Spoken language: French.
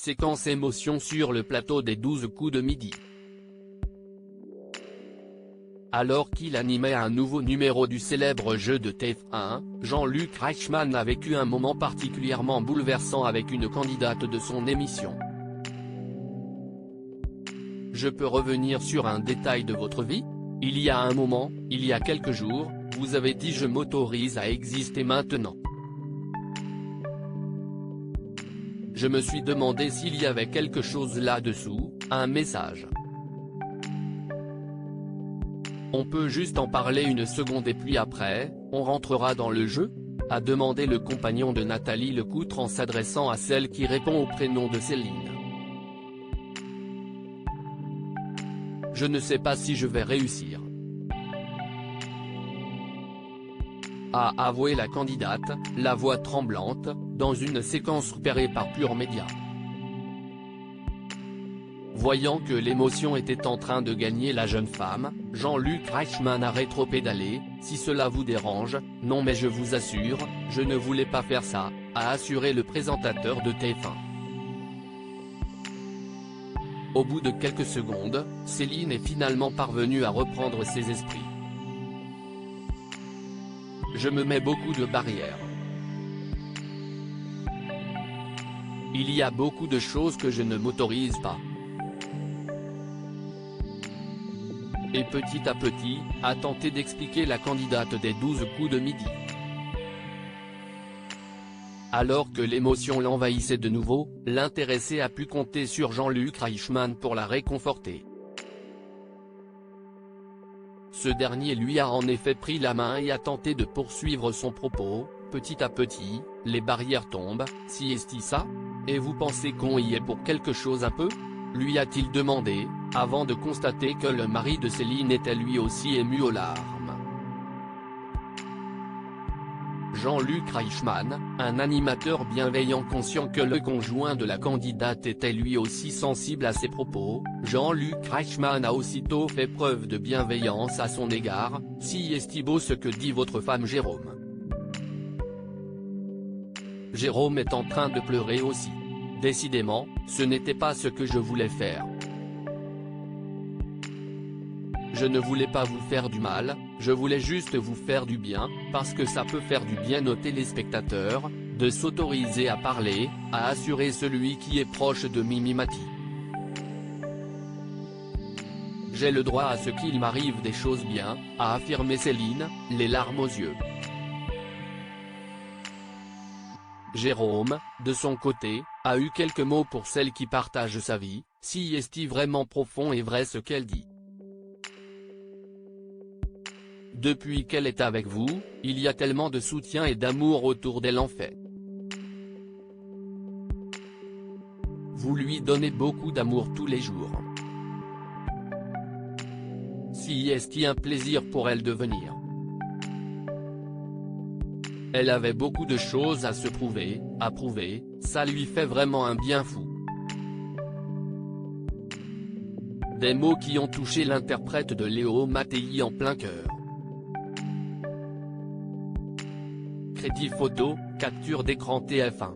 séquence émotion sur le plateau des 12 coups de midi. Alors qu'il animait un nouveau numéro du célèbre jeu de TF1, Jean-Luc Reichmann a vécu un moment particulièrement bouleversant avec une candidate de son émission. Je peux revenir sur un détail de votre vie ? Il y a un moment, il y a quelques jours, vous avez dit « je m'autorise à exister maintenant ». Je me suis demandé s'il y avait quelque chose là-dessous, un message. On peut juste en parler une seconde et puis après, on rentrera dans le jeu ? A demandé le compagnon de Nathalie Lecoutre en s'adressant à celle qui répond au prénom de Céline. Je ne sais pas si je vais réussir, a avoué la candidate, la voix tremblante, dans une séquence repérée par Pure Média. Voyant que l'émotion était en train de gagner la jeune femme, Jean-Luc Reichmann a rétropédalé « Si cela vous dérange, non mais je vous assure, je ne voulais pas faire ça », a assuré le présentateur de TF1. Au bout de quelques secondes, Céline est finalement parvenue à reprendre ses esprits. Je me mets beaucoup de barrières. Il y a beaucoup de choses que je ne m'autorise pas. Et petit à petit, a tenté d'expliquer la candidate des 12 coups de midi. Alors que l'émotion l'envahissait de nouveau, l'intéressé a pu compter sur Jean-Luc Reichmann pour la réconforter. Ce dernier lui a en effet pris la main et a tenté de poursuivre son propos, « Petit à petit, les barrières tombent, si est-ce ça ? Et vous pensez qu'on y est pour quelque chose un peu ?» lui a-t-il demandé, avant de constater que le mari de Céline était lui aussi ému aux larmes. Jean-Luc Reichmann, un animateur bienveillant conscient que le conjoint de la candidate était lui aussi sensible à ses propos, Jean-Luc Reichmann a aussitôt fait preuve de bienveillance à son égard, « Si est beau ce que dit votre femme Jérôme. Jérôme est en train de pleurer aussi. Décidément, ce n'était pas ce que je voulais faire. Je ne voulais pas vous faire du mal, je voulais juste vous faire du bien, parce que ça peut faire du bien aux téléspectateurs, de s'autoriser à parler, a assuré celui qui est proche de Mimi Mati. J'ai le droit à ce qu'il m'arrive des choses bien, a affirmé Céline, les larmes aux yeux. Jérôme, de son côté, a eu quelques mots pour celle qui partage sa vie, « Si est vraiment profond et vrai ce qu'elle dit. Depuis qu'elle est avec vous, il y a tellement de soutien et d'amour autour d'elle en fait. Vous lui donnez beaucoup d'amour tous les jours. Si est un plaisir pour elle de venir. Elle avait beaucoup de choses à se prouver, à prouver, ça lui fait vraiment un bien fou. » Des mots qui ont touché l'interprète de Léo Mattei en plein cœur. Crédit photo, capture d'écran TF1.